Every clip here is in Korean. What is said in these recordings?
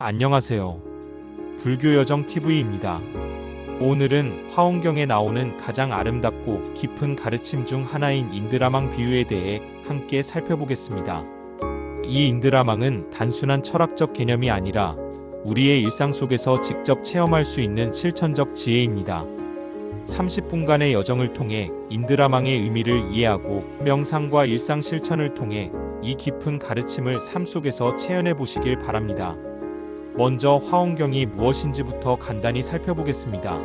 안녕하세요. 불교여정TV입니다. 오늘은 화엄경에 나오는 가장 아름답고 깊은 가르침 중 하나인 인드라망 비유에 대해 함께 살펴보겠습니다. 이 인드라망은 단순한 철학적 개념이 아니라 우리의 일상 속에서 직접 체험할 수 있는 실천적 지혜입니다. 30분간의 여정을 통해 인드라망의 의미를 이해하고 명상과 일상 실천을 통해 이 깊은 가르침을 삶 속에서 체험해 보시길 바랍니다. 먼저 화엄경이 무엇인지부터 간단히 살펴보겠습니다.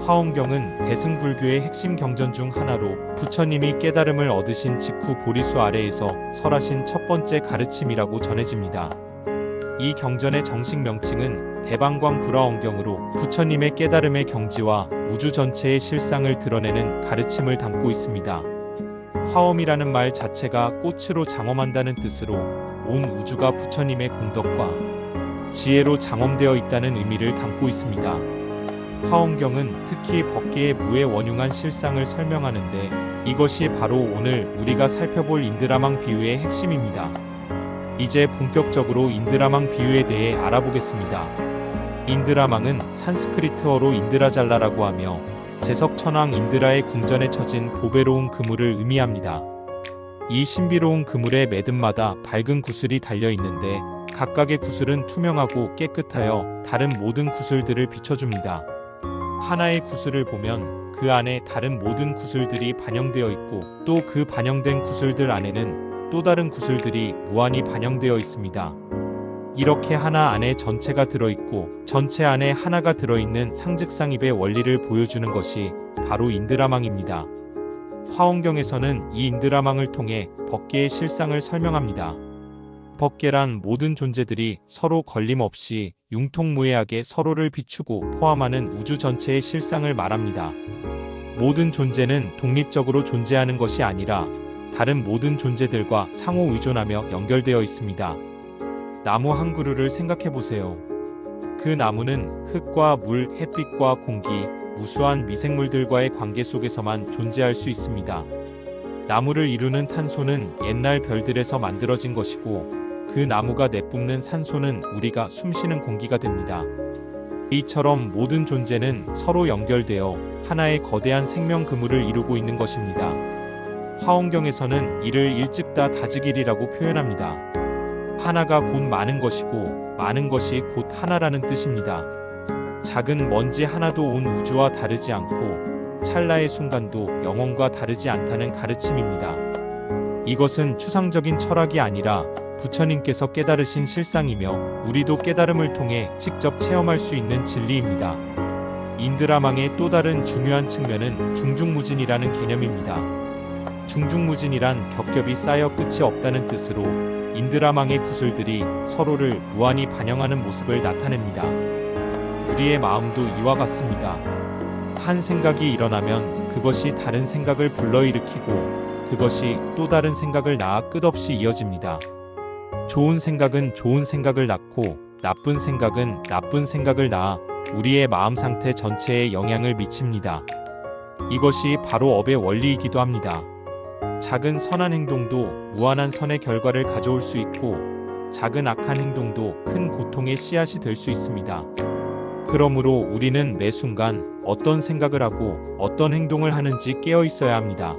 화엄경은 대승불교의 핵심 경전 중 하나로 부처님이 깨달음을 얻으신 직후 보리수 아래에서 설하신 첫 번째 가르침이라고 전해집니다. 이 경전의 정식 명칭은 대방광불화엄경으로 부처님의 깨달음의 경지와 우주 전체의 실상을 드러내는 가르침을 담고 있습니다. 화엄이라는 말 자체가 꽃으로 장엄한다는 뜻으로 온 우주가 부처님의 공덕과 지혜로 장엄되어 있다는 의미를 담고 있습니다. 화엄경은 특히 법계의 무의 원흉한 실상을 설명하는데 이것이 바로 오늘 우리가 살펴볼 인드라망 비유의 핵심입니다. 이제 본격적으로 인드라망 비유에 대해 알아보겠습니다. 인드라망은 산스크리트어로 인드라잘라라고 하며 제석천왕 인드라의 궁전에 처진 보배로운 그물을 의미합니다. 이 신비로운 그물의 매듭마다 밝은 구슬이 달려 있는데 각각의 구슬은 투명하고 깨끗하여 다른 모든 구슬들을 비춰줍니다. 하나의 구슬을 보면 그 안에 다른 모든 구슬들이 반영되어 있고 또 그 반영된 구슬들 안에는 또 다른 구슬들이 무한히 반영되어 있습니다. 이렇게 하나 안에 전체가 들어있고 전체 안에 하나가 들어있는 상즉상입의 원리를 보여주는 것이 바로 인드라망입니다. 화엄경에서는 이 인드라망을 통해 법계의 실상을 설명합니다. 법계란 모든 존재들이 서로 걸림없이 융통무해하게 서로를 비추고 포함하는 우주 전체의 실상을 말합니다. 모든 존재는 독립적으로 존재하는 것이 아니라 다른 모든 존재들과 상호 의존하며 연결되어 있습니다. 나무 한 그루를 생각해 보세요. 그 나무는 흙과 물, 햇빛과 공기, 무수한 미생물들과의 관계 속에서만 존재할 수 있습니다. 나무를 이루는 탄소는 옛날 별들에서 만들어진 것이고 그 나무가 내뿜는 산소는 우리가 숨쉬는 공기가 됩니다. 이처럼 모든 존재는 서로 연결되어 하나의 거대한 생명 그물을 이루고 있는 것입니다. 화엄경에서는 이를 일즉다 다즉일이라고 표현합니다. 하나가 곧 많은 것이고 많은 것이 곧 하나라는 뜻입니다. 작은 먼지 하나도 온 우주와 다르지 않고 찰나의 순간도 영혼과 다르지 않다는 가르침입니다. 이것은 추상적인 철학이 아니라 부처님께서 깨달으신 실상이며 우리도 깨달음을 통해 직접 체험할 수 있는 진리입니다. 인드라망의 또 다른 중요한 측면은 중중무진이라는 개념입니다. 중중무진이란 겹겹이 쌓여 끝이 없다는 뜻으로 인드라망의 구슬들이 서로를 무한히 반영하는 모습을 나타냅니다. 우리의 마음도 이와 같습니다. 한 생각이 일어나면 그것이 다른 생각을 불러일으키고 그것이 또 다른 생각을 낳아 끝없이 이어집니다. 좋은 생각은 좋은 생각을 낳고 나쁜 생각은 나쁜 생각을 낳아 우리의 마음 상태 전체에 영향을 미칩니다. 이것이 바로 업의 원리이기도 합니다. 작은 선한 행동도 무한한 선의 결과를 가져올 수 있고 작은 악한 행동도 큰 고통의 씨앗이 될 수 있습니다. 그러므로 우리는 매 순간 어떤 생각을 하고 어떤 행동을 하는지 깨어 있어야 합니다.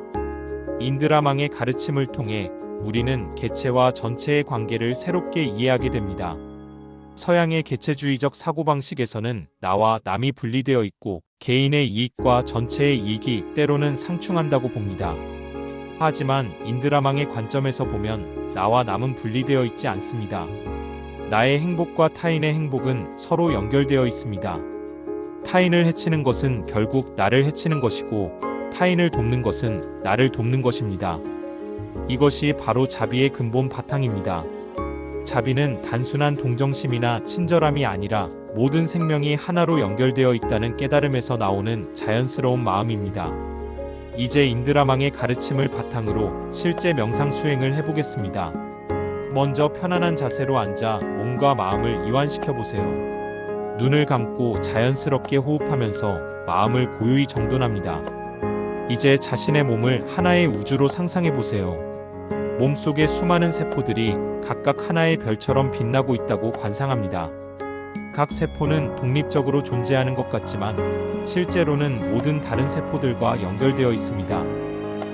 인드라망의 가르침을 통해 우리는 개체와 전체의 관계를 새롭게 이해하게 됩니다. 서양의 개체주의적 사고방식에서는 나와 남이 분리되어 있고 개인의 이익과 전체의 이익이 때로는 상충한다고 봅니다. 하지만 인드라망의 관점에서 보면 나와 남은 분리되어 있지 않습니다. 나의 행복과 타인의 행복은 서로 연결되어 있습니다. 타인을 해치는 것은 결국 나를 해치는 것이고 타인을 돕는 것은 나를 돕는 것입니다. 이것이 바로 자비의 근본 바탕입니다. 자비는 단순한 동정심이나 친절함이 아니라 모든 생명이 하나로 연결되어 있다는 깨달음에서 나오는 자연스러운 마음입니다. 이제 인드라망의 가르침을 바탕으로 실제 명상 수행을 해보겠습니다. 먼저 편안한 자세로 앉아 몸과 마음을 이완시켜 보세요. 눈을 감고 자연스럽게 호흡하면서 마음을 고요히 정돈합니다. 이제 자신의 몸을 하나의 우주로 상상해 보세요. 몸속의 수많은 세포들이 각각 하나의 별처럼 빛나고 있다고 관상합니다. 각 세포는 독립적으로 존재하는 것 같지만 실제로는 모든 다른 세포들과 연결되어 있습니다.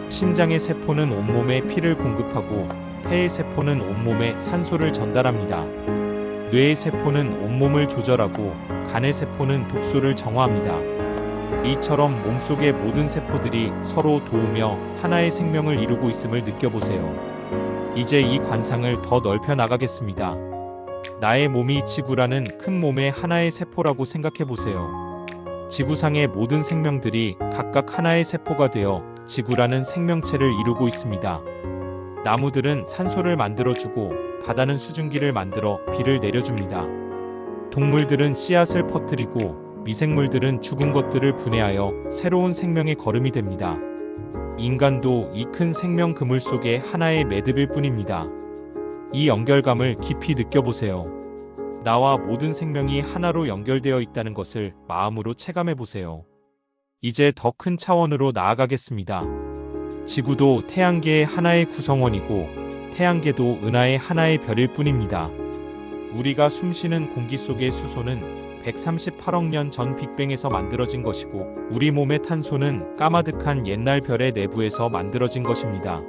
심장의 세포는 온몸에 피를 공급하고 폐의 세포는 온몸에 산소를 전달합니다. 뇌의 세포는 온몸을 조절하고 간의 세포는 독소를 정화합니다. 이처럼 몸속의 모든 세포들이 서로 도우며 하나의 생명을 이루고 있음을 느껴보세요. 이제 이 관상을 더 넓혀 나가겠습니다. 나의 몸이 지구라는 큰 몸의 하나의 세포라고 생각해 보세요. 지구상의 모든 생명들이 각각 하나의 세포가 되어 지구라는 생명체를 이루고 있습니다. 나무들은 산소를 만들어주고 바다는 수증기를 만들어 비를 내려줍니다. 동물들은 씨앗을 퍼뜨리고 미생물들은 죽은 것들을 분해하여 새로운 생명의 거름이 됩니다. 인간도 이 큰 생명 그물 속의 하나의 매듭일 뿐입니다. 이 연결감을 깊이 느껴보세요. 나와 모든 생명이 하나로 연결되어 있다는 것을 마음으로 체감해 보세요. 이제 더 큰 차원으로 나아가겠습니다. 지구도 태양계의 하나의 구성원이고 태양계도 은하의 하나의 별일 뿐입니다. 우리가 숨쉬는 공기 속의 수소는 138억 년 전 빅뱅에서 만들어진 것이고 우리 몸의 탄소는 까마득한 옛날 별의 내부에서 만들어진 것입니다.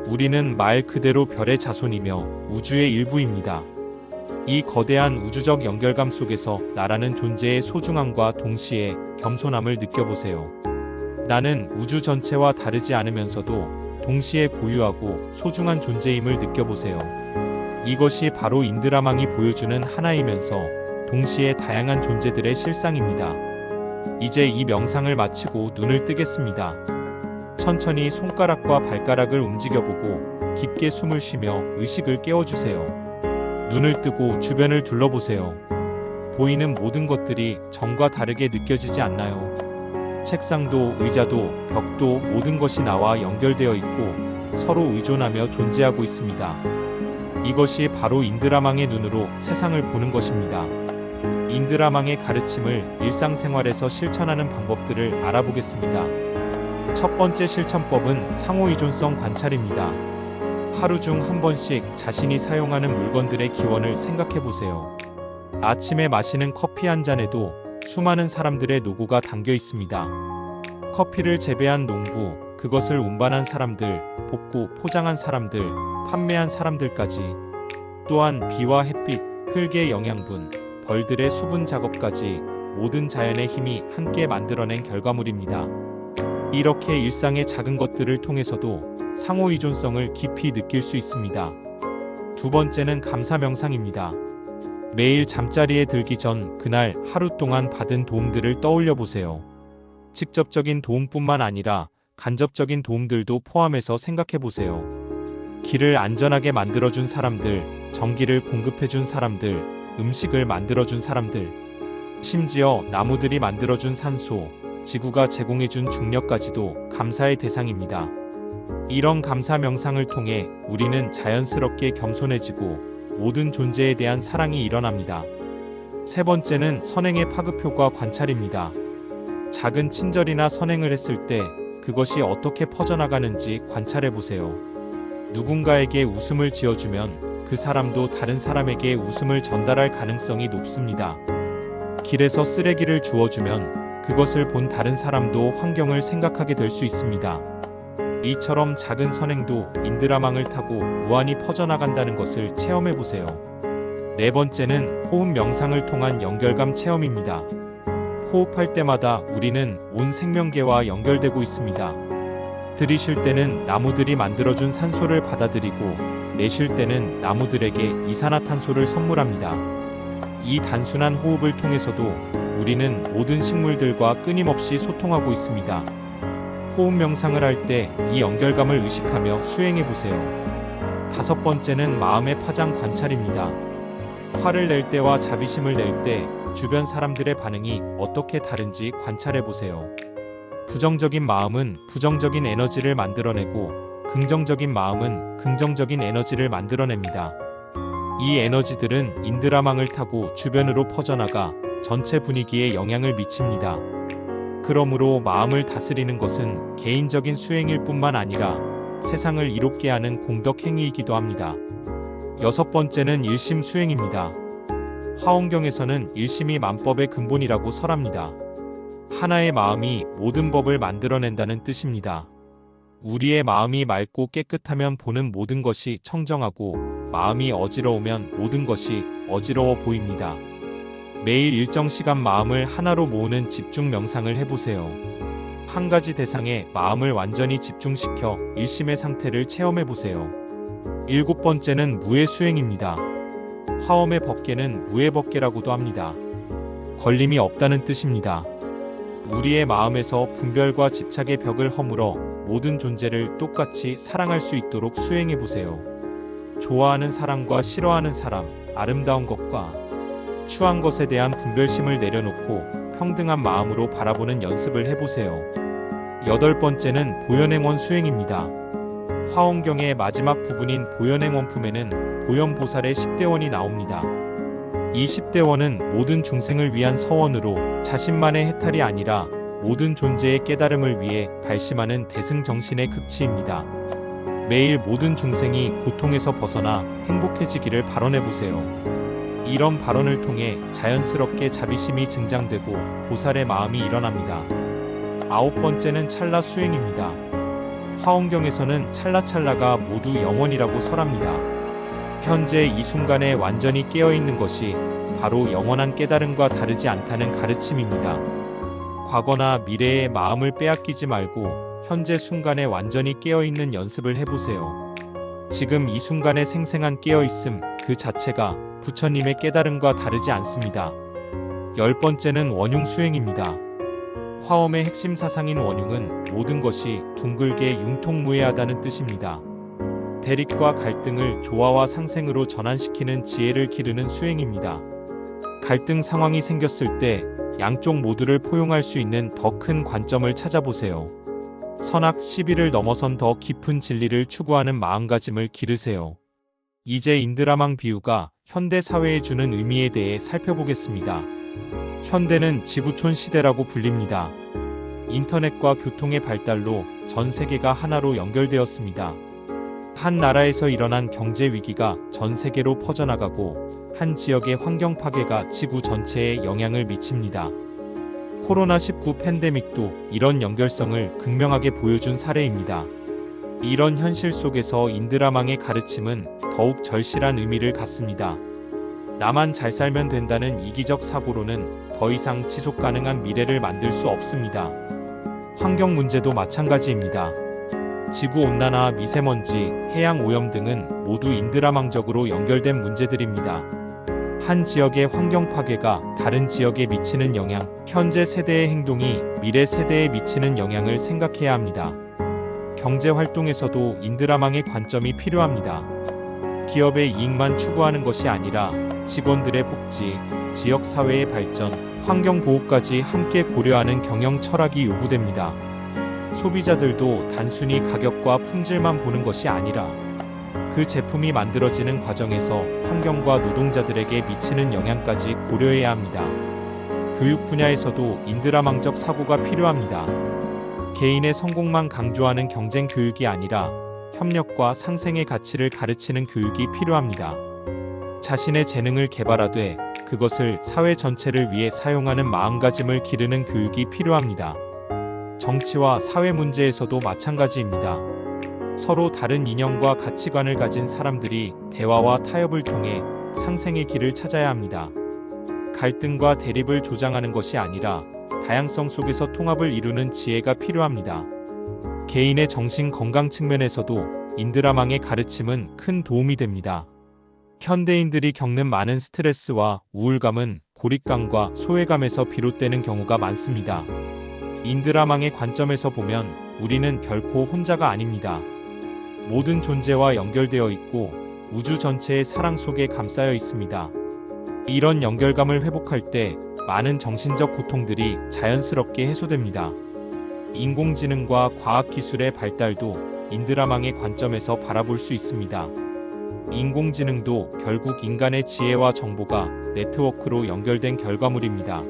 우리는 말 그대로 별의 자손이며 우주의 일부입니다. 이 거대한 우주적 연결감 속에서 나라는 존재의 소중함과 동시에 겸손함을 느껴보세요. 나는 우주 전체와 다르지 않으면서도 동시에 고유하고 소중한 존재임을 느껴보세요. 이것이 바로 인드라망이 보여주는 하나이면서 동시에 다양한 존재들의 실상입니다. 이제 이 명상을 마치고 눈을 뜨겠습니다. 천천히 손가락과 발가락을 움직여보고 깊게 숨을 쉬며 의식을 깨워주세요. 눈을 뜨고 주변을 둘러보세요. 보이는 모든 것들이 전과 다르게 느껴지지 않나요? 책상도 의자도 벽도 모든 것이 나와 연결되어 있고 서로 의존하며 존재하고 있습니다. 이것이 바로 인드라망의 눈으로 세상을 보는 것입니다. 인드라망의 가르침을 일상생활에서 실천하는 방법들을 알아보겠습니다. 첫 번째 실천법은 상호의존성 관찰입니다. 하루 중 한 번씩 자신이 사용하는 물건들의 기원을 생각해 보세요. 아침에 마시는 커피 한 잔에도 수많은 사람들의 노고가 담겨 있습니다. 커피를 재배한 농부, 그것을 운반한 사람들, 볶고 포장한 사람들, 판매한 사람들까지, 또한 비와 햇빛, 흙의 영양분, 벌들의 수분 작업까지 모든 자연의 힘이 함께 만들어낸 결과물입니다. 이렇게 일상의 작은 것들을 통해서도 상호의존성을 깊이 느낄 수 있습니다. 두 번째는 감사 명상입니다. 매일 잠자리에 들기 전 그날 하루 동안 받은 도움들을 떠올려 보세요. 직접적인 도움뿐만 아니라 간접적인 도움들도 포함해서 생각해 보세요. 길을 안전하게 만들어준 사람들, 전기를 공급해준 사람들, 음식을 만들어준 사람들, 심지어 나무들이 만들어준 산소, 지구가 제공해준 중력까지도 감사의 대상입니다. 이런 감사 명상을 통해 우리는 자연스럽게 겸손해지고 모든 존재에 대한 사랑이 일어납니다. 세 번째는 선행의 파급효과 관찰입니다. 작은 친절이나 선행을 했을 때 그것이 어떻게 퍼져나가는지 관찰해 보세요. 누군가에게 웃음을 지어주면 그 사람도 다른 사람에게 웃음을 전달할 가능성이 높습니다. 길에서 쓰레기를 주워주면 그것을 본 다른 사람도 환경을 생각하게 될 수 있습니다. 이처럼 작은 선행도 인드라망을 타고 무한히 퍼져나간다는 것을 체험해 보세요. 네 번째는 호흡 명상을 통한 연결감 체험입니다. 호흡할 때마다 우리는 온 생명계와 연결되고 있습니다. 들이쉴 때는 나무들이 만들어준 산소를 받아들이고 내쉴 때는 나무들에게 이산화탄소를 선물합니다. 이 단순한 호흡을 통해서도 우리는 모든 식물들과 끊임없이 소통하고 있습니다. 호흡 명상을 할 때 이 연결감을 의식하며 수행해 보세요. 다섯 번째는 마음의 파장 관찰입니다. 화를 낼 때와 자비심을 낼 때 주변 사람들의 반응이 어떻게 다른지 관찰해 보세요. 부정적인 마음은 부정적인 에너지를 만들어내고 긍정적인 마음은 긍정적인 에너지를 만들어냅니다. 이 에너지들은 인드라망을 타고 주변으로 퍼져나가 전체 분위기에 영향을 미칩니다. 그러므로 마음을 다스리는 것은 개인적인 수행일 뿐만 아니라 세상을 이롭게 하는 공덕 행위이기도 합니다. 여섯 번째는 일심 수행입니다. 화엄경에서는 일심이 만법의 근본이라고 설합니다. 하나의 마음이 모든 법을 만들어낸다는 뜻입니다. 우리의 마음이 맑고 깨끗하면 보는 모든 것이 청정하고 마음이 어지러우면 모든 것이 어지러워 보입니다. 매일 일정 시간 마음을 하나로 모으는 집중 명상을 해보세요. 한 가지 대상에 마음을 완전히 집중시켜 일심의 상태를 체험해보세요. 일곱 번째는 무의 수행입니다. 화엄의 법계는 무의 법계라고도 합니다. 걸림이 없다는 뜻입니다. 우리의 마음에서 분별과 집착의 벽을 허물어 모든 존재를 똑같이 사랑할 수 있도록 수행해보세요. 좋아하는 사람과 싫어하는 사람, 아름다운 것과 추한 것에 대한 분별심을 내려놓고 평등한 마음으로 바라보는 연습을 해보세요. 여덟 번째는 보현행원 수행입니다. 화엄경의 마지막 부분인 보현행원품에는 보현보살의 10대원이 나옵니다. 이 10대원은 모든 중생을 위한 서원으로 자신만의 해탈이 아니라 모든 존재의 깨달음을 위해 발심하는 대승정신의 극치입니다. 매일 모든 중생이 고통에서 벗어나 행복해지기를 발언해보세요. 이런 발언을 통해 자연스럽게 자비심이 증장되고 보살의 마음이 일어납니다. 아홉 번째는 찰나 수행입니다. 화엄경에서는 찰나찰나가 모두 영원이라고 설합니다. 현재 이 순간에 완전히 깨어있는 것이 바로 영원한 깨달음과 다르지 않다는 가르침입니다. 과거나 미래의 마음을 빼앗기지 말고 현재 순간에 완전히 깨어있는 연습을 해보세요. 지금 이 순간에 생생한 깨어있음 그 자체가 부처님의 깨달음과 다르지 않습니다. 열 번째는 원융 수행입니다. 화엄의 핵심 사상인 원융은 모든 것이 둥글게 융통무해하다는 뜻입니다. 대립과 갈등을 조화와 상생으로 전환시키는 지혜를 기르는 수행입니다. 갈등 상황이 생겼을 때 양쪽 모두를 포용할 수 있는 더 큰 관점을 찾아보세요. 선악 시비를 넘어선 더 깊은 진리를 추구하는 마음가짐을 기르세요. 이제 인드라망 비유가 현대 사회에 주는 의미에 대해 살펴보겠습니다. 현대는 지구촌 시대라고 불립니다. 인터넷과 교통의 발달로 전 세계가 하나로 연결되었습니다. 한 나라에서 일어난 경제 위기가 전 세계로 퍼져나가고 한 지역의 환경 파괴가 지구 전체에 영향을 미칩니다. 코로나19 팬데믹도 이런 연결성을 극명하게 보여준 사례입니다. 이런 현실 속에서 인드라망의 가르침은 더욱 절실한 의미를 갖습니다. 나만 잘 살면 된다는 이기적 사고로는 더 이상 지속 가능한 미래를 만들 수 없습니다. 환경 문제도 마찬가지입니다. 지구온난화, 미세먼지, 해양 오염 등은 모두 인드라망적으로 연결된 문제들입니다. 한 지역의 환경 파괴가 다른 지역에 미치는 영향, 현재 세대의 행동이 미래 세대에 미치는 영향을 생각해야 합니다. 경제 활동에서도 인드라망의 관점이 필요합니다. 기업의 이익만 추구하는 것이 아니라 직원들의 복지, 지역 사회의 발전, 환경 보호까지 함께 고려하는 경영 철학이 요구됩니다. 소비자들도 단순히 가격과 품질만 보는 것이 아니라 그 제품이 만들어지는 과정에서 환경과 노동자들에게 미치는 영향까지 고려해야 합니다. 교육 분야에서도 인드라망적 사고가 필요합니다. 개인의 성공만 강조하는 경쟁 교육이 아니라 협력과 상생의 가치를 가르치는 교육이 필요합니다. 자신의 재능을 개발하되 그것을 사회 전체를 위해 사용하는 마음가짐을 기르는 교육이 필요합니다. 정치와 사회 문제에서도 마찬가지입니다. 서로 다른 이념과 가치관을 가진 사람들이 대화와 타협을 통해 상생의 길을 찾아야 합니다. 갈등과 대립을 조장하는 것이 아니라 다양성 속에서 통합을 이루는 지혜가 필요합니다. 개인의 정신 건강 측면에서도 인드라망의 가르침은 큰 도움이 됩니다. 현대인들이 겪는 많은 스트레스와 우울감은 고립감과 소외감에서 비롯되는 경우가 많습니다. 인드라망의 관점에서 보면 우리는 결코 혼자가 아닙니다. 모든 존재와 연결되어 있고 우주 전체의 사랑 속에 감싸여 있습니다. 이런 연결감을 회복할 때 많은 정신적 고통들이 자연스럽게 해소됩니다. 인공지능과 과학기술의 발달도 인드라망의 관점에서 바라볼 수 있습니다. 인공지능도 결국 인간의 지혜와 정보가 네트워크로 연결된 결과물입니다.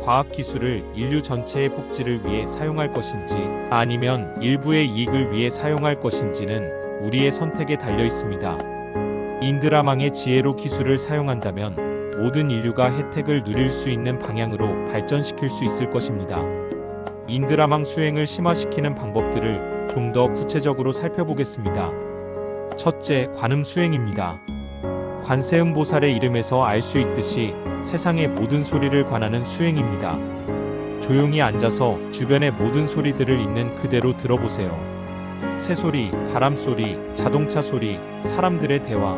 과학기술을 인류 전체의 복지를 위해 사용할 것인지 아니면 일부의 이익을 위해 사용할 것인지는 우리의 선택에 달려 있습니다. 인드라망의 지혜로 기술을 사용한다면 모든 인류가 혜택을 누릴 수 있는 방향으로 발전시킬 수 있을 것입니다. 인드라망 수행을 심화시키는 방법들을 좀 더 구체적으로 살펴보겠습니다. 첫째, 관음 수행입니다. 관세음보살의 이름에서 알 수 있듯이 세상의 모든 소리를 관하는 수행입니다. 조용히 앉아서 주변의 모든 소리들을 있는 그대로 들어보세요. 새소리, 바람소리, 자동차 소리, 사람들의 대화,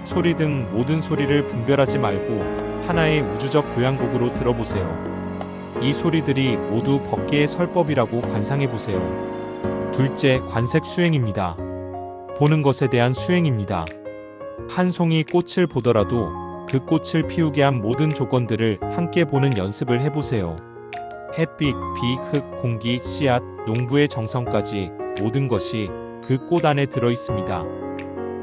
소리 등 모든 소리를 분별하지 말고 하나의 우주적 교향곡으로 들어보세요. 이 소리들이 모두 법계의 설법이라고 관상해보세요. 둘째, 관색 수행입니다. 보는 것에 대한 수행입니다. 한 송이 꽃을 보더라도 그 꽃을 피우게 한 모든 조건들을 함께 보는 연습을 해보세요. 햇빛, 비, 흙, 공기, 씨앗, 농부의 정성까지 모든 것이 그 꽃 안에 들어있습니다.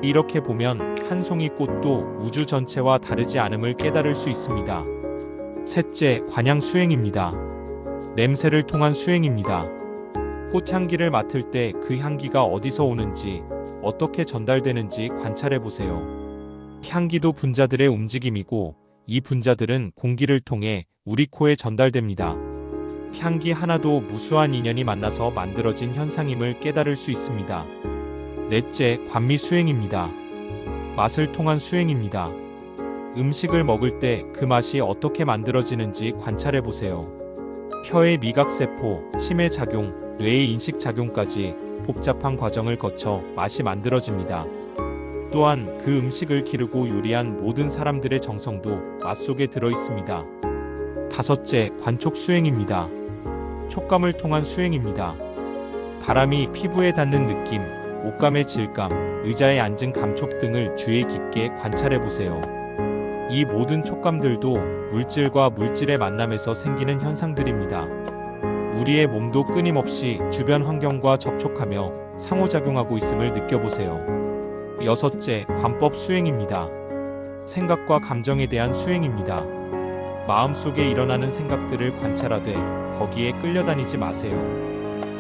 이렇게 보면 한 송이 꽃도 우주 전체와 다르지 않음을 깨달을 수 있습니다. 셋째, 관향 수행입니다. 냄새를 통한 수행입니다. 꽃향기를 맡을 때 그 향기가 어디서 오는지, 어떻게 전달되는지 관찰해보세요. 향기도 분자들의 움직임이고 이 분자들은 공기를 통해 우리 코에 전달됩니다. 향기 하나도 무수한 인연이 만나서 만들어진 현상임을 깨달을 수 있습니다. 넷째, 관미 수행입니다. 맛을 통한 수행입니다. 음식을 먹을 때 그 맛이 어떻게 만들어지는지 관찰해보세요. 혀의 미각세포, 치매 작용, 뇌의 인식작용까지 복잡한 과정을 거쳐 맛이 만들어집니다. 또한 그 음식을 기르고 요리한 모든 사람들의 정성도 맛 속에 들어있습니다. 다섯째, 관촉 수행입니다. 촉감을 통한 수행입니다. 바람이 피부에 닿는 느낌, 옷감의 질감, 의자에 앉은 감촉 등을 주의 깊게 관찰해보세요. 이 모든 촉감들도 물질과 물질의 만남에서 생기는 현상들입니다. 우리의 몸도 끊임없이 주변 환경과 접촉하며 상호작용하고 있음을 느껴보세요. 여섯째, 관법 수행입니다. 생각과 감정에 대한 수행입니다. 마음속에 일어나는 생각들을 관찰하되 거기에 끌려다니지 마세요.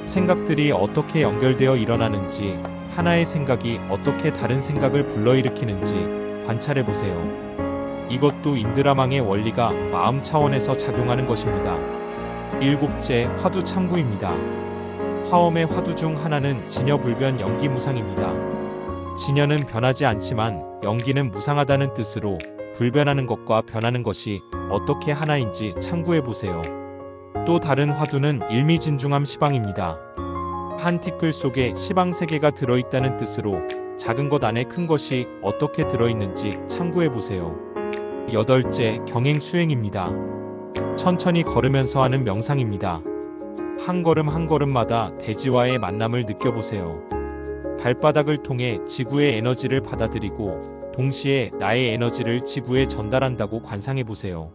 생각들이 어떻게 연결되어 일어나는지, 하나의 생각이 어떻게 다른 생각을 불러일으키는지 관찰해보세요. 이것도 인드라망의 원리가 마음 차원에서 작용하는 것입니다. 일곱째, 화두 참구입니다. 화엄의 화두 중 하나는 진여불변 연기무상입니다. 진여는 변하지 않지만 연기는 무상하다는 뜻으로 불변하는 것과 변하는 것이 어떻게 하나인지 참고해보세요. 또 다른 화두는 일미진중함 시방입니다. 한 티끌 속에 시방 3개가 들어있다는 뜻으로 작은 것 안에 큰 것이 어떻게 들어있는지 참고해보세요. 여덟째, 경행 수행입니다. 천천히 걸으면서 하는 명상입니다. 한 걸음 한 걸음마다 대지와의 만남을 느껴보세요. 발바닥을 통해 지구의 에너지를 받아들이고 동시에 나의 에너지를 지구에 전달한다고 관상해보세요.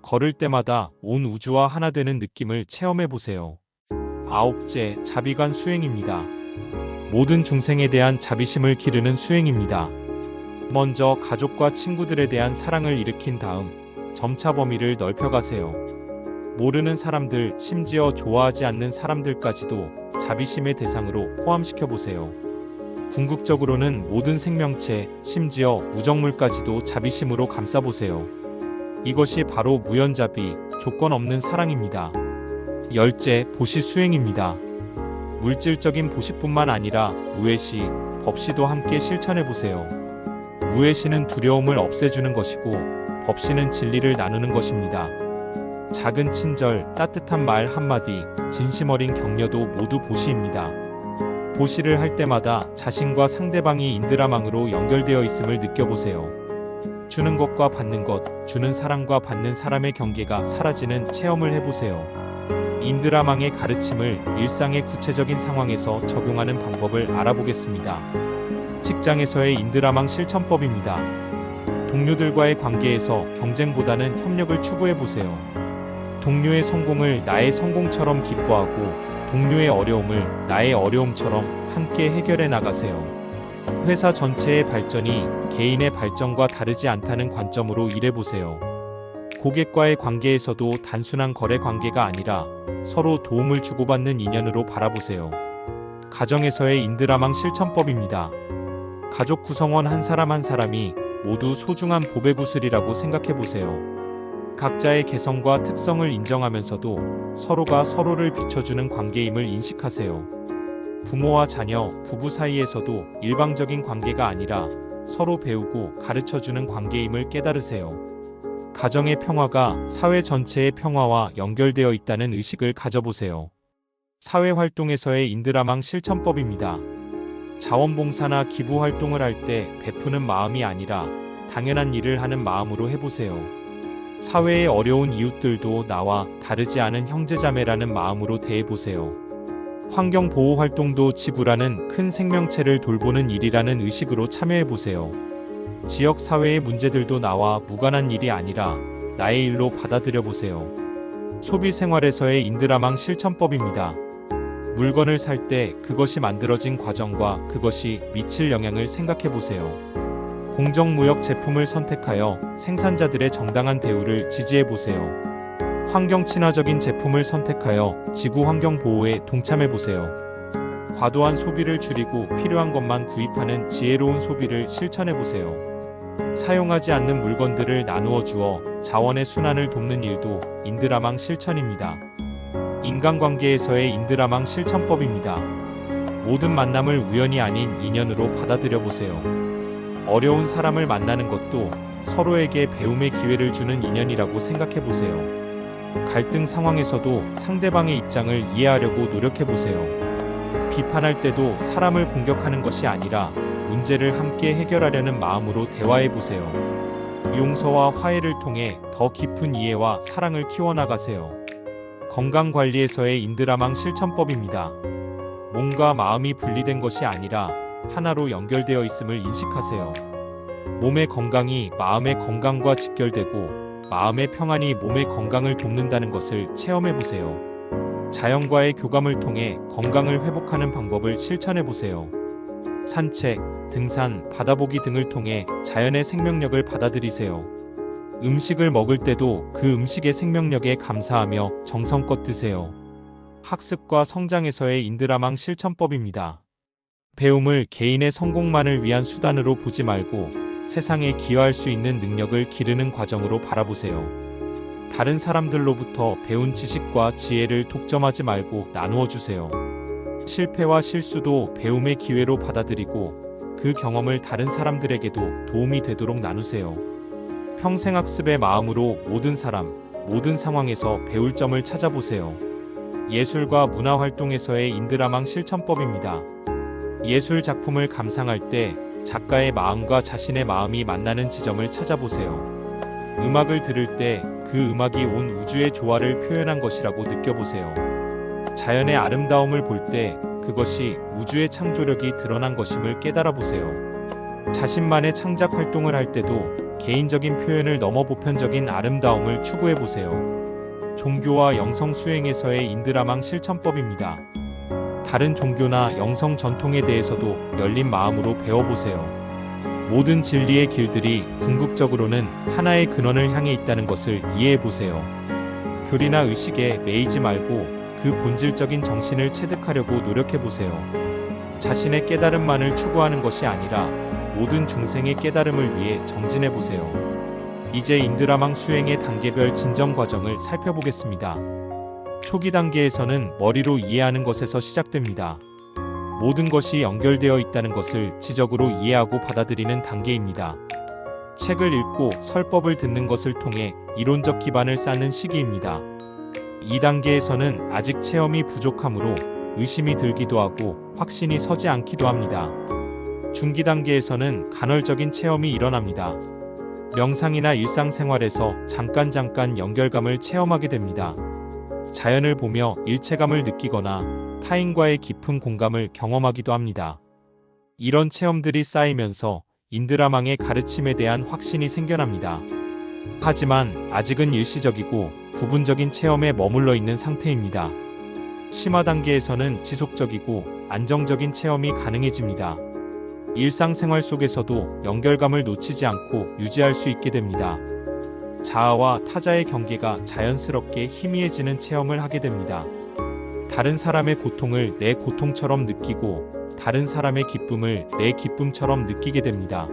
걸을 때마다 온 우주와 하나 되는 느낌을 체험해보세요. 아홉째, 자비관 수행입니다. 모든 중생에 대한 자비심을 기르는 수행입니다. 먼저 가족과 친구들에 대한 사랑을 일으킨 다음 점차 범위를 넓혀가세요. 모르는 사람들, 심지어 좋아하지 않는 사람들까지도 자비심의 대상으로 포함시켜보세요. 궁극적으로는 모든 생명체, 심지어 무정물까지도 자비심으로 감싸보세요. 이것이 바로 무연자비, 조건 없는 사랑입니다. 열째, 보시 수행입니다. 물질적인 보시뿐만 아니라 무해시, 법시도 함께 실천해보세요. 무해시는 두려움을 없애주는 것이고 법시는 진리를 나누는 것입니다. 작은 친절, 따뜻한 말 한마디, 진심 어린 격려도 모두 보시입니다. 보시를 할 때마다 자신과 상대방이 인드라망으로 연결되어 있음을 느껴보세요. 주는 것과 받는 것, 주는 사람과 받는 사람의 경계가 사라지는 체험을 해보세요. 인드라망의 가르침을 일상의 구체적인 상황에서 적용하는 방법을 알아보겠습니다. 직장에서의 인드라망 실천법입니다. 동료들과의 관계에서 경쟁보다는 협력을 추구해보세요. 동료의 성공을 나의 성공처럼 기뻐하고 동료의 어려움을 나의 어려움처럼 함께 해결해 나가세요. 회사 전체의 발전이 개인의 발전과 다르지 않다는 관점으로 일해보세요. 고객과의 관계에서도 단순한 거래 관계가 아니라 서로 도움을 주고받는 인연으로 바라보세요. 가정에서의 인드라망 실천법입니다. 가족 구성원 한 사람 한 사람이 모두 소중한 보배구슬이라고 생각해 보세요. 각자의 개성과 특성을 인정하면서도 서로가 서로를 비춰주는 관계임을 인식하세요. 부모와 자녀, 부부 사이에서도 일방적인 관계가 아니라 서로 배우고 가르쳐주는 관계임을 깨달으세요. 가정의 평화가 사회 전체의 평화와 연결되어 있다는 의식을 가져보세요. 사회활동에서의 인드라망 실천법입니다. 자원봉사나 기부 활동을 할 때 베푸는 마음이 아니라 당연한 일을 하는 마음으로 해보세요. 사회의 어려운 이웃들도 나와 다르지 않은 형제자매라는 마음으로 대해보세요. 환경보호 활동도 지구라는 큰 생명체를 돌보는 일이라는 의식으로 참여해보세요. 지역 사회의 문제들도 나와 무관한 일이 아니라 나의 일로 받아들여보세요. 소비 생활에서의 인드라망 실천법입니다. 물건을 살 때 그것이 만들어진 과정과 그것이 미칠 영향을 생각해보세요. 공정무역 제품을 선택하여 생산자들의 정당한 대우를 지지해보세요. 환경 친화적인 제품을 선택하여 지구 환경 보호에 동참해보세요. 과도한 소비를 줄이고 필요한 것만 구입하는 지혜로운 소비를 실천해보세요. 사용하지 않는 물건들을 나누어 주어 자원의 순환을 돕는 일도 인드라망 실천입니다. 인간관계에서의 인드라망 실천법입니다. 모든 만남을 우연이 아닌 인연으로 받아들여보세요. 어려운 사람을 만나는 것도 서로에게 배움의 기회를 주는 인연이라고 생각해보세요. 갈등 상황에서도 상대방의 입장을 이해하려고 노력해보세요. 비판할 때도 사람을 공격하는 것이 아니라 문제를 함께 해결하려는 마음으로 대화해보세요. 용서와 화해를 통해 더 깊은 이해와 사랑을 키워나가세요. 건강관리에서의 인드라망 실천법입니다. 몸과 마음이 분리된 것이 아니라 하나로 연결되어 있음을 인식하세요. 몸의 건강이 마음의 건강과 직결되고 마음의 평안이 몸의 건강을 돕는다는 것을 체험해보세요. 자연과의 교감을 통해 건강을 회복하는 방법을 실천해보세요. 산책, 등산, 바다보기 등을 통해 자연의 생명력을 받아들이세요. 음식을 먹을 때도 그 음식의 생명력에 감사하며 정성껏 드세요. 학습과 성장에서의 인드라망 실천법입니다. 배움을 개인의 성공만을 위한 수단으로 보지 말고 세상에 기여할 수 있는 능력을 기르는 과정으로 바라보세요. 다른 사람들로부터 배운 지식과 지혜를 독점하지 말고 나누어 주세요. 실패와 실수도 배움의 기회로 받아들이고 그 경험을 다른 사람들에게도 도움이 되도록 나누세요. 평생학습의 마음으로 모든 사람, 모든 상황에서 배울 점을 찾아보세요. 예술과 문화활동에서의 인드라망 실천법입니다. 예술 작품을 감상할 때 작가의 마음과 자신의 마음이 만나는 지점을 찾아보세요. 음악을 들을 때 그 음악이 온 우주의 조화를 표현한 것이라고 느껴보세요. 자연의 아름다움을 볼 때 그것이 우주의 창조력이 드러난 것임을 깨달아보세요. 자신만의 창작 활동을 할 때도 개인적인 표현을 넘어 보편적인 아름다움을 추구해보세요. 종교와 영성 수행에서의 인드라망 실천법입니다. 다른 종교나 영성 전통에 대해서도 열린 마음으로 배워보세요. 모든 진리의 길들이 궁극적으로는 하나의 근원을 향해 있다는 것을 이해해보세요. 교리나 의식에 매이지 말고 그 본질적인 정신을 체득하려고 노력해보세요. 자신의 깨달음만을 추구하는 것이 아니라 모든 중생의 깨달음을 위해 정진해보세요. 이제 인드라망 수행의 단계별 진정 과정을 살펴보겠습니다. 초기 단계에서는 머리로 이해하는 것에서 시작됩니다. 모든 것이 연결되어 있다는 것을 지적으로 이해하고 받아들이는 단계입니다. 책을 읽고 설법을 듣는 것을 통해 이론적 기반을 쌓는 시기입니다. 이 단계에서는 아직 체험이 부족하므로 의심이 들기도 하고 확신이 서지 않기도 합니다. 중기 단계에서는 간헐적인 체험이 일어납니다. 명상이나 일상생활에서 잠깐 연결감을 체험하게 됩니다. 자연을 보며 일체감을 느끼거나 타인과의 깊은 공감을 경험하기도 합니다. 이런 체험들이 쌓이면서 인드라망의 가르침에 대한 확신이 생겨납니다. 하지만 아직은 일시적이고 부분적인 체험에 머물러 있는 상태입니다. 심화 단계에서는 지속적이고 안정적인 체험이 가능해집니다. 일상생활 속에서도 연결감을 놓치지 않고 유지할 수 있게 됩니다. 자아와 타자의 경계가 자연스럽게 희미해지는 체험을 하게 됩니다. 다른 사람의 고통을 내 고통처럼 느끼고 다른 사람의 기쁨을 내 기쁨처럼 느끼게 됩니다.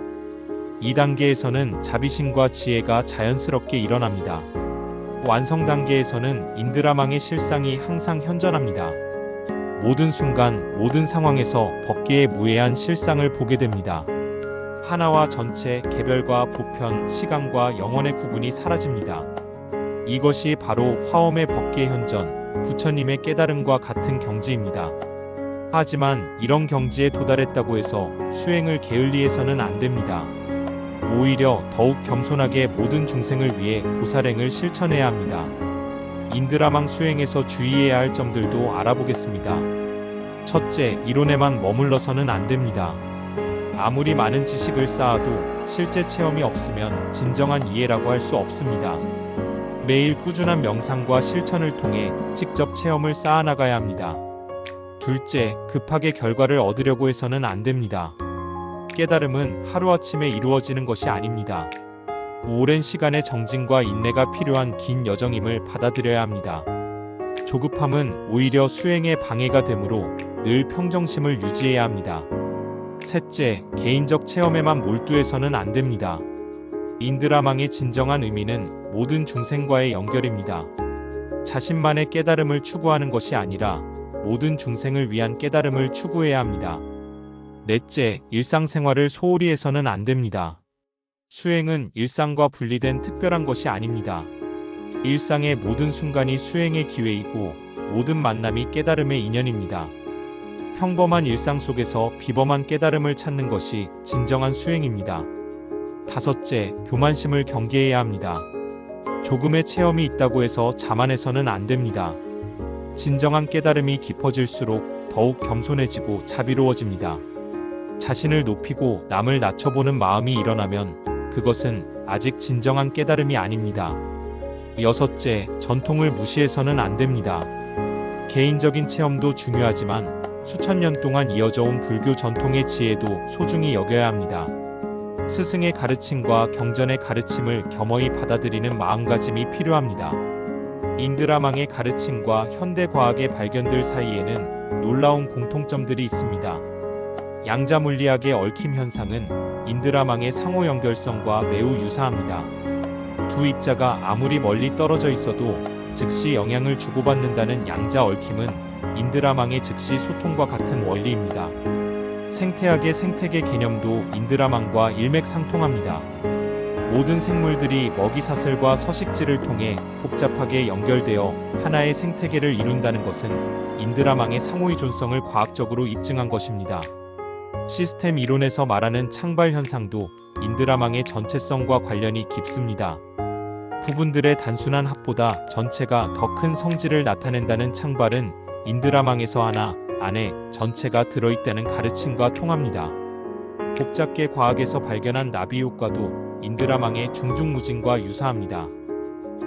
이 단계에서는 자비심과 지혜가 자연스럽게 일어납니다. 완성 단계에서는 인드라망의 실상이 항상 현존합니다. 모든 순간, 모든 상황에서 법계의 무해한 실상을 보게 됩니다. 하나와 전체, 개별과 보편, 시간과 영원의 구분이 사라집니다. 이것이 바로 화엄의 법계 현전, 부처님의 깨달음과 같은 경지입니다. 하지만 이런 경지에 도달했다고 해서 수행을 게을리해서는 안 됩니다. 오히려 더욱 겸손하게 모든 중생을 위해 보살행을 실천해야 합니다. 인드라망 수행에서 주의해야 할 점들도 알아보겠습니다. 첫째, 이론에만 머물러서는 안 됩니다. 아무리 많은 지식을 쌓아도 실제 체험이 없으면 진정한 이해라고 할 수 없습니다. 매일 꾸준한 명상과 실천을 통해 직접 체험을 쌓아나가야 합니다. 둘째, 급하게 결과를 얻으려고 해서는 안 됩니다. 깨달음은 하루아침에 이루어지는 것이 아닙니다. 오랜 시간의 정진과 인내가 필요한 긴 여정임을 받아들여야 합니다. 조급함은 오히려 수행에 방해가 되므로 늘 평정심을 유지해야 합니다. 셋째, 개인적 체험에만 몰두해서는 안 됩니다. 인드라망의 진정한 의미는 모든 중생과의 연결입니다. 자신만의 깨달음을 추구하는 것이 아니라 모든 중생을 위한 깨달음을 추구해야 합니다. 넷째, 일상생활을 소홀히 해서는 안 됩니다. 수행은 일상과 분리된 특별한 것이 아닙니다. 일상의 모든 순간이 수행의 기회이고 모든 만남이 깨달음의 인연입니다. 평범한 일상 속에서 비범한 깨달음을 찾는 것이 진정한 수행입니다. 다섯째, 교만심을 경계해야 합니다. 조금의 체험이 있다고 해서 자만해서는 안 됩니다. 진정한 깨달음이 깊어질수록 더욱 겸손해지고 자비로워집니다. 자신을 높이고 남을 낮춰보는 마음이 일어나면 그것은 아직 진정한 깨달음이 아닙니다. 여섯째, 전통을 무시해서는 안 됩니다. 개인적인 체험도 중요하지만 수천 년 동안 이어져온 불교 전통의 지혜도 소중히 여겨야 합니다. 스승의 가르침과 경전의 가르침을 겸허히 받아들이는 마음가짐이 필요합니다. 인드라망의 가르침과 현대 과학의 발견들 사이에는 놀라운 공통점들이 있습니다. 양자 물리학의 얽힘 현상은 인드라망의 상호 연결성과 매우 유사합니다. 두 입자가 아무리 멀리 떨어져 있어도 즉시 영향을 주고받는다는 양자 얽힘은 인드라망의 즉시 소통과 같은 원리입니다. 생태학의 생태계 개념도 인드라망과 일맥상통합니다. 모든 생물들이 먹이사슬과 서식지를 통해 복잡하게 연결되어 하나의 생태계를 이룬다는 것은 인드라망의 상호의존성을 과학적으로 입증한 것입니다. 시스템 이론에서 말하는 창발 현상도 인드라망의 전체성과 관련이 깊습니다. 부분들의 단순한 합보다 전체가 더 큰 성질을 나타낸다는 창발은 인드라망에서 하나 안에 전체가 들어있다는 가르침과 통합니다. 복잡계 과학에서 발견한 나비 효과도 인드라망의 중중무진과 유사합니다.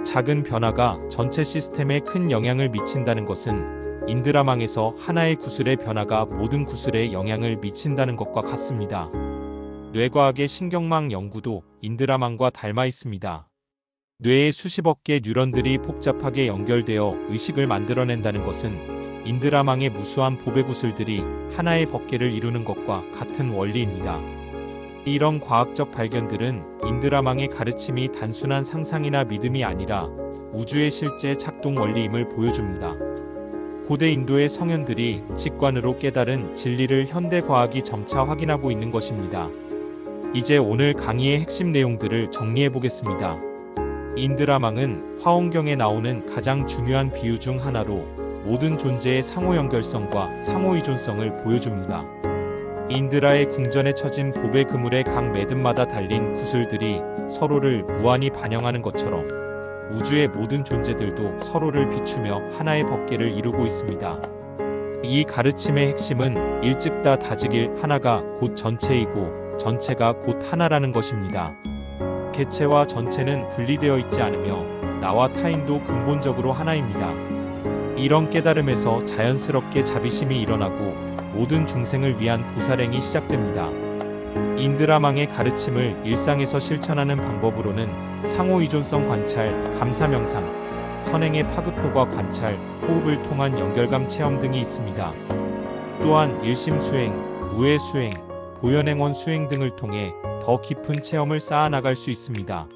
작은 변화가 전체 시스템에 큰 영향을 미친다는 것은 인드라망에서 하나의 구슬의 변화가 모든 구슬에 영향을 미친다는 것과 같습니다. 뇌과학의 신경망 연구도 인드라망과 닮아 있습니다. 뇌의 수십억 개 뉴런들이 복잡하게 연결되어 의식을 만들어낸다는 것은 인드라망의 무수한 보배구슬들이 하나의 법계를 이루는 것과 같은 원리입니다. 이런 과학적 발견들은 인드라망의 가르침이 단순한 상상이나 믿음이 아니라 우주의 실제 작동 원리임을 보여줍니다. 고대 인도의 성현들이 직관으로 깨달은 진리를 현대 과학이 점차 확인하고 있는 것입니다. 이제 오늘 강의의 핵심 내용들을 정리해 보겠습니다. 인드라망은 화엄경에 나오는 가장 중요한 비유 중 하나로 모든 존재의 상호 연결성과 상호의존성을 보여줍니다. 인드라의 궁전에 처진 보배 그물의 각 매듭마다 달린 구슬들이 서로를 무한히 반영하는 것처럼 우주의 모든 존재들도 서로를 비추며 하나의 법계를 이루고 있습니다. 이 가르침의 핵심은 일즉다 다지길 하나가 곧 전체이고 전체가 곧 하나라는 것입니다. 개체와 전체는 분리되어 있지 않으며 나와 타인도 근본적으로 하나입니다. 이런 깨달음에서 자연스럽게 자비심이 일어나고 모든 중생을 위한 보살행이 시작됩니다. 인드라망의 가르침을 일상에서 실천하는 방법으로는 상호의존성 관찰, 감사 명상, 선행의 파급효과 관찰, 호흡을 통한 연결감 체험 등이 있습니다. 또한 일심 수행, 무해 수행, 보현행원 수행 등을 통해 더 깊은 체험을 쌓아나갈 수 있습니다.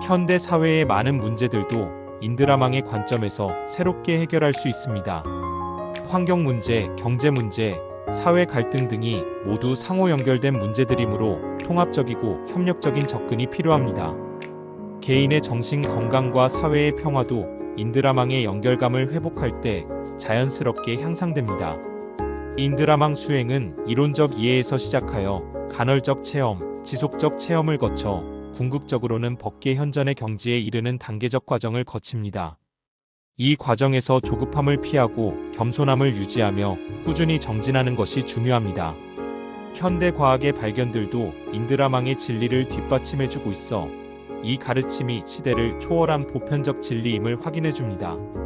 현대 사회의 많은 문제들도 인드라망의 관점에서 새롭게 해결할 수 있습니다. 환경 문제, 경제 문제, 사회 갈등 등이 모두 상호 연결된 문제들이므로 통합적이고 협력적인 접근이 필요합니다. 개인의 정신 건강과 사회의 평화도 인드라망의 연결감을 회복할 때 자연스럽게 향상됩니다. 인드라망 수행은 이론적 이해에서 시작하여 간헐적 체험, 지속적 체험을 거쳐 궁극적으로는 법계 현전의 경지에 이르는 단계적 과정을 거칩니다. 이 과정에서 조급함을 피하고 겸손함을 유지하며 꾸준히 정진하는 것이 중요합니다. 현대 과학의 발견들도 인드라망의 진리를 뒷받침해주고 있어 이 가르침이 시대를 초월한 보편적 진리임을 확인해줍니다.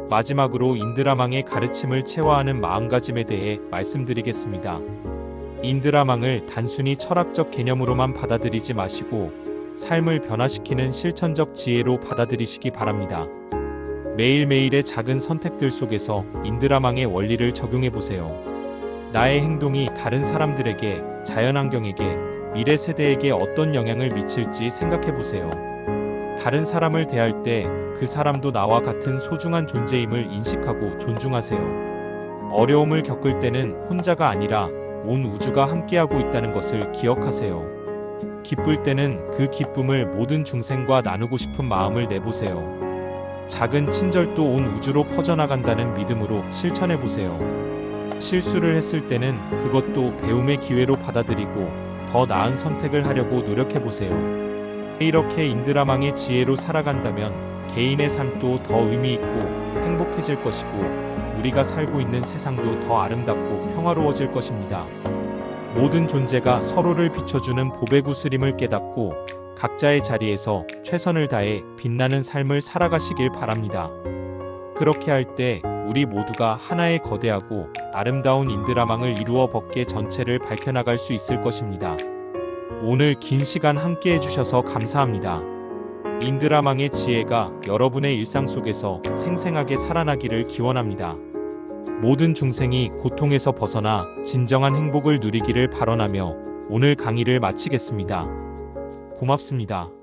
마지막으로 인드라망의 가르침을 체화하는 마음가짐에 대해 말씀드리겠습니다. 인드라망을 단순히 철학적 개념으로만 받아들이지 마시고 삶을 변화시키는 실천적 지혜로 받아들이시기 바랍니다. 매일매일의 작은 선택들 속에서 인드라망의 원리를 적용해보세요. 나의 행동이 다른 사람들에게, 자연환경에게, 미래 세대에게 어떤 영향을 미칠지 생각해보세요. 다른 사람을 대할 때 그 사람도 나와 같은 소중한 존재임을 인식하고 존중하세요. 어려움을 겪을 때는 혼자가 아니라 온 우주가 함께하고 있다는 것을 기억하세요. 기쁠 때는 그 기쁨을 모든 중생과 나누고 싶은 마음을 내보세요. 작은 친절도 온 우주로 퍼져나간다는 믿음으로 실천해보세요. 실수를 했을 때는 그것도 배움의 기회로 받아들이고 더 나은 선택을 하려고 노력해보세요. 이렇게 인드라망의 지혜로 살아간다면 개인의 삶도 더 의미있고 행복해질 것이고 우리가 살고 있는 세상도 더 아름답고 평화로워질 것입니다. 모든 존재가 서로를 비춰주는 보배 구슬임을 깨닫고 각자의 자리에서 최선을 다해 빛나는 삶을 살아가시길 바랍니다. 그렇게 할 때 우리 모두가 하나의 거대하고 아름다운 인드라망을 이루어 법계 전체를 밝혀나갈 수 있을 것입니다. 오늘 긴 시간 함께 해주셔서 감사합니다. 인드라망의 지혜가 여러분의 일상 속에서 생생하게 살아나기를 기원합니다. 모든 중생이 고통에서 벗어나 진정한 행복을 누리기를 발언하며 오늘 강의를 마치겠습니다. 고맙습니다.